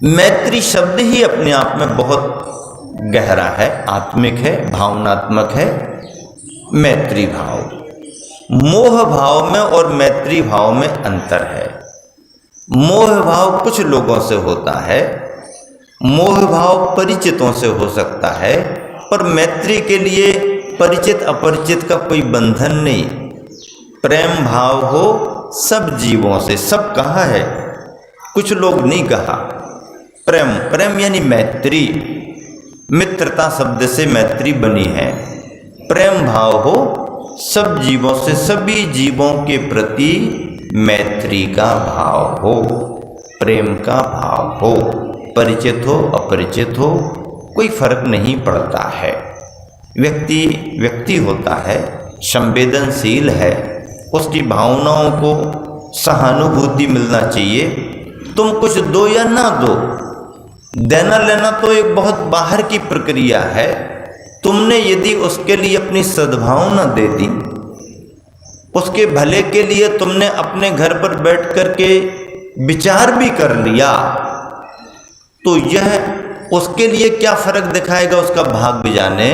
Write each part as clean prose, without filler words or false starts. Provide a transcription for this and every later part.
मैत्री शब्द ही अपने आप में बहुत गहरा है, आत्मिक है, भावनात्मक है। मैत्री भाव, मोह भाव में और मैत्री भाव में अंतर है। मोह भाव कुछ लोगों से होता है, मोह भाव परिचितों से हो सकता है, पर मैत्री के लिए परिचित अपरिचित का कोई बंधन नहीं। प्रेम भाव हो सब जीवों से, सब कहा है, कुछ लोग नहीं कहा। प्रेम, प्रेम यानी मैत्री, मित्रता शब्द से मैत्री बनी है। प्रेम भाव हो सब जीवों से, सभी जीवों के प्रति मैत्री का भाव हो, प्रेम का भाव हो। परिचित हो अपरिचित हो कोई फर्क नहीं पड़ता है। व्यक्ति व्यक्ति होता है, संवेदनशील है, उसकी भावनाओं को सहानुभूति मिलना चाहिए। तुम कुछ दो या ना दो, देना लेना तो एक बहुत बाहर की प्रक्रिया है। तुमने यदि उसके लिए अपनी सद्भावना दे दी, उसके भले के लिए तुमने अपने घर पर बैठ कर के विचार भी कर लिया, तो यह उसके लिए क्या फर्क दिखाएगा उसका भाग्य जाने,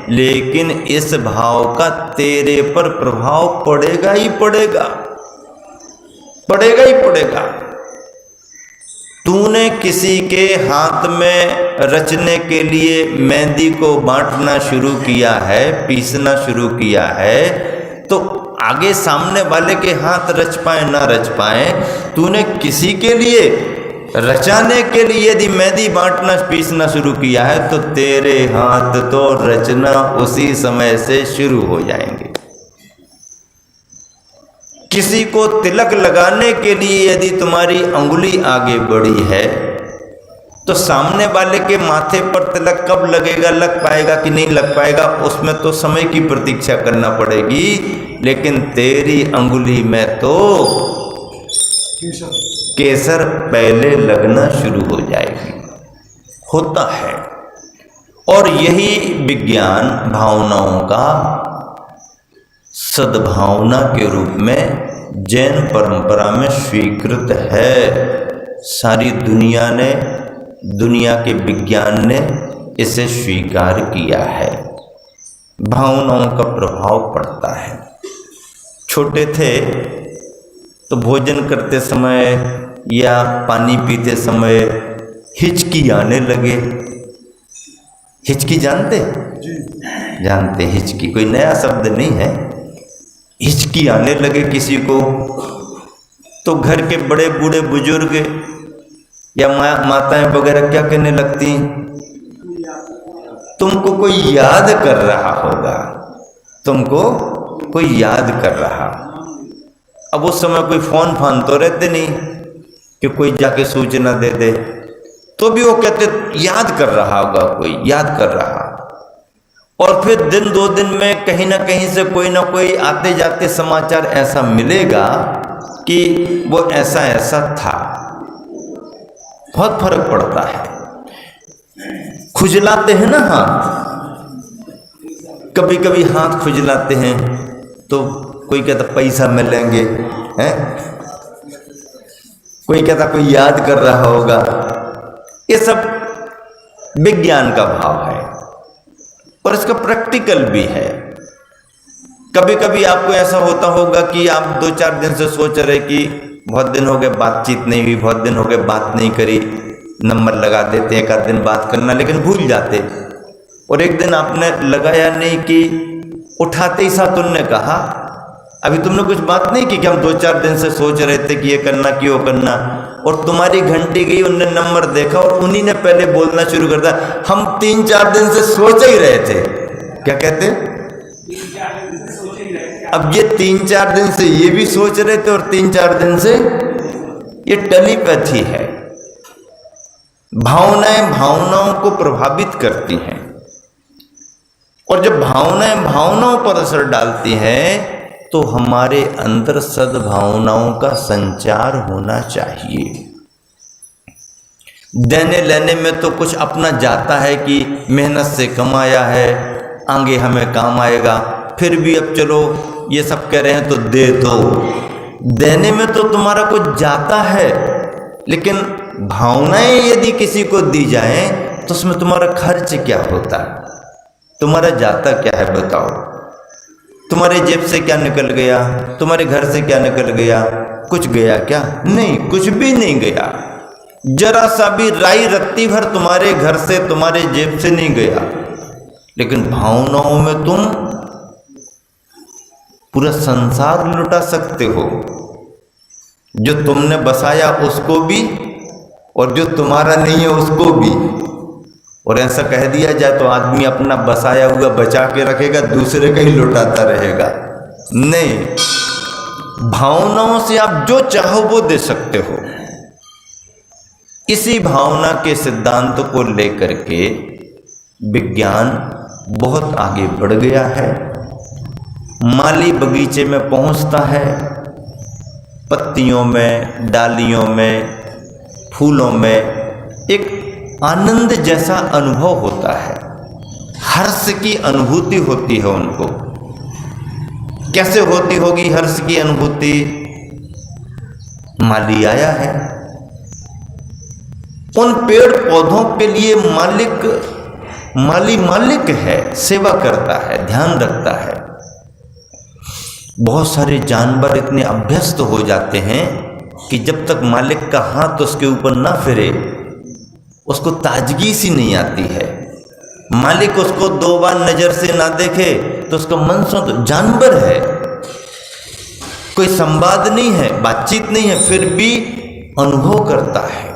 लेकिन इस भाव का तेरे पर प्रभाव पड़ेगा ही पड़ेगा, पड़ेगा ही पड़ेगा। तूने किसी के हाथ में रचने के लिए मेहंदी को बांटना शुरू किया है, पीसना शुरू किया है, तो आगे सामने वाले के हाथ रच पाए ना रच पाए, तूने किसी के लिए रचाने के लिए यदि मेहंदी बांटना पीसना शुरू किया है, तो तेरे हाथ तो रचना उसी समय से शुरू हो जाएंगे। किसी को तिलक लगाने के लिए यदि तुम्हारी अंगुली आगे बढ़ी है, तो सामने वाले के माथे पर तिलक कब लगेगा, लग पाएगा कि नहीं लग पाएगा, उसमें तो समय की प्रतीक्षा करना पड़ेगी। लेकिन तेरी अंगुली में तो केसर पहले लगना शुरू हो जाएगी, होता है। और यही विज्ञान भावनाओं का सद्भावना के रूप में जैन परंपरा में स्वीकृत है। सारी दुनिया ने, दुनिया के विज्ञान ने इसे स्वीकार किया है। भावनाओं का प्रभाव पड़ता है। छोटे थे तो भोजन करते समय या पानी पीते समय हिचकी आने लगे। हिचकी जानते? जानते, हिचकी कोई नया शब्द नहीं है। हिचकी आने लगे किसी को, तो घर के बड़े बूढ़े बुजुर्ग या माताएं वगैरह क्या कहने लगती, तुमको कोई याद कर रहा होगा, तुमको कोई याद कर रहा। अब उस समय कोई फोन फान तो रहते नहीं कि कोई जाके सूचना दे दे, तो भी वो कहते याद कर रहा होगा, कोई याद कर रहा। और फिर दिन दो दिन में कहीं ना कहीं से कोई ना कोई आते जाते समाचार ऐसा मिलेगा कि वो ऐसा ऐसा था। बहुत फर्क पड़ता है। खुजलाते हैं ना हाथ, कभी कभी हाथ खुजलाते हैं तो कोई कहता पैसा मिलेंगे, हैं? कोई कहता कोई याद कर रहा होगा। ये सब विज्ञान का भाव है और इसका प्रैक्टिकल भी है। कभी कभी आपको ऐसा होता होगा कि आप 2-4 दिन से सोच रहे कि बहुत दिन हो गए बातचीत नहीं हुई, बहुत दिन हो गए बात नहीं करी, नंबर लगा देते एक आध दिन बात करना, लेकिन भूल जाते। और एक दिन आपने लगाया नहीं कि उठाते ही साथ उनने कहा अभी तुमने कुछ बात नहीं की कि हम 2-4 दिन से सोच रहे थे कि ये करना कि वो करना, और तुम्हारी घंटी गई, उनने नंबर देखा और उन्हीं ने पहले बोलना शुरू कर दिया, हम 3-4 दिन से सोच ही रहे थे। क्या कहते? अब ये 3-4 दिन से ये भी सोच रहे थे और 3-4 दिन से ये टेलीपैथी है। भावनाएं भावनाओं को प्रभावित करती हैं, और जब भावनाएं भावनाओं पर असर डालती हैं तो हमारे अंदर सद्भावनाओं का संचार होना चाहिए। देने लेने में तो कुछ अपना जाता है कि मेहनत से कमाया है, आगे हमें काम आएगा, फिर भी अब चलो ये सब कह रहे हैं तो दे दो। देने में तो तुम्हारा कुछ जाता है, लेकिन भावनाएं यदि किसी को दी जाएं तो उसमें तुम्हारा खर्च क्या होता है, तुम्हारा जाता क्या है बताओ। तुम्हारे जेब से क्या निकल गया, तुम्हारे घर से क्या निकल गया, कुछ गया क्या? नहीं, कुछ भी नहीं गया। जरा सा भी राई रत्ती भर तुम्हारे घर से, तुम्हारे जेब से नहीं गया। लेकिन भावनाओं में तुम पूरा संसार लुटा सकते हो। जो तुमने बसाया उसको भी और जो तुम्हारा नहीं है उसको भी। और ऐसा कह दिया जाए तो आदमी अपना बसाया हुआ बचा के रखेगा, दूसरे का ही लुटाता रहेगा। नहीं, भावनाओं से आप जो चाहो वो दे सकते हो। इसी भावना के सिद्धांत को लेकर के विज्ञान बहुत आगे बढ़ गया है। माली बगीचे में पहुंचता है, पत्तियों में, डालियों में, फूलों में एक आनंद जैसा अनुभव होता है, हर्ष की अनुभूति होती है उनको। कैसे होती होगी हर्ष की अनुभूति? माली आया है, उन पेड़ पौधों के लिए मालिक है, सेवा करता है, ध्यान रखता है। बहुत सारे जानवर इतने अभ्यस्त हो जाते हैं कि जब तक मालिक का हाथ उसके ऊपर ना फिरे उसको ताजगी सी नहीं आती है। मालिक उसको 2 बार नजर से ना देखे तो उसका मन तो जानवर है, कोई संवाद नहीं है, बातचीत नहीं है, फिर भी अनुभव करता है,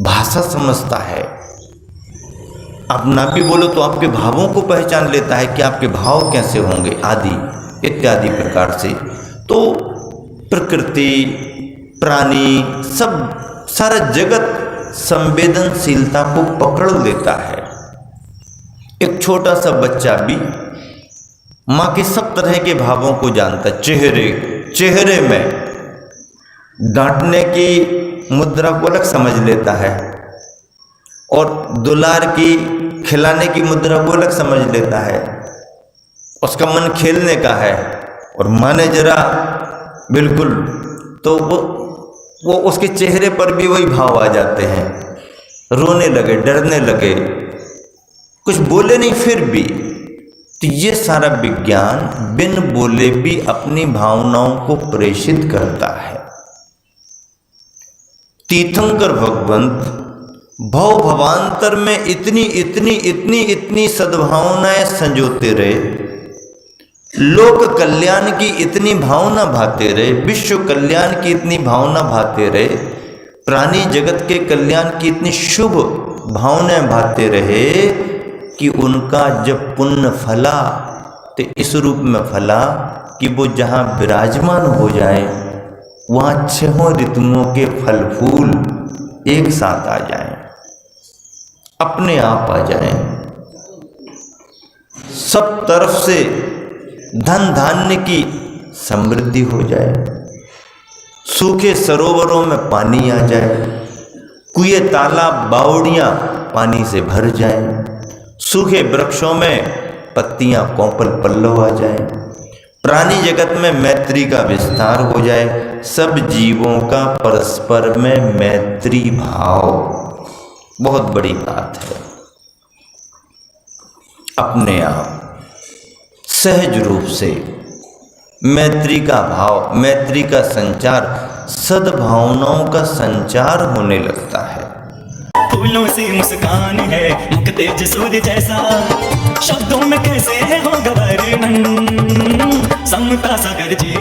भाषा समझता है। आप ना भी बोलो तो आपके भावों को पहचान लेता है कि आपके भाव कैसे होंगे, आदि इत्यादि प्रकार से। तो प्रकृति, प्राणी, सब सारा जगत संवेदनशीलता को पकड़ लेता है। एक छोटा सा बच्चा भी माँ के सब तरह के भावों को जानता है। चेहरे में डांटने की मुद्रा को अलग समझ लेता है और दुलार की, खिलाने की मुद्रा को अलग समझ लेता है। उसका मन खेलने का है और माने जरा बिल्कुल तो वो उसके चेहरे पर भी वही भाव आ जाते हैं, रोने लगे, डरने लगे, कुछ बोले नहीं फिर भी। तो ये सारा विज्ञान बिन बोले भी अपनी भावनाओं को प्रेषित करता है। तीर्थंकर भगवंत भव भवांतर में इतनी सद्भावनाएं संजोते रहे, लोक कल्याण की इतनी भावना भाते रहे, विश्व कल्याण की इतनी भावना भाते रहे, प्राणी जगत के कल्याण की इतनी शुभ भावनाएं भाते रहे कि उनका जब पुण्य फला तो इस रूप में फला कि वो जहाँ विराजमान हो जाए वहाँ 6 ऋतुओं के फल फूल एक साथ आ जाएं, अपने आप आ जाएं। सब तरफ से धन धान्य की समृद्धि हो जाए, सूखे सरोवरों में पानी आ जाए, कुएं, तालाब, बावड़ियां पानी से भर जाएं, सूखे वृक्षों में पत्तियां कोमल पल्लव आ जाए, प्राणी जगत में मैत्री का विस्तार हो जाए, सब जीवों का परस्पर में मैत्री भाव। बहुत बड़ी बात है। अपने आप सहज रूप से मैत्री का भाव, मैत्री का संचार, सद्भावनाओं का संचार होने लगता है। फूलों से मुस्कान है, मुख तेज सूर्य जैसा, शब्दों में कैसे होगा वर्णन, समता सागर जी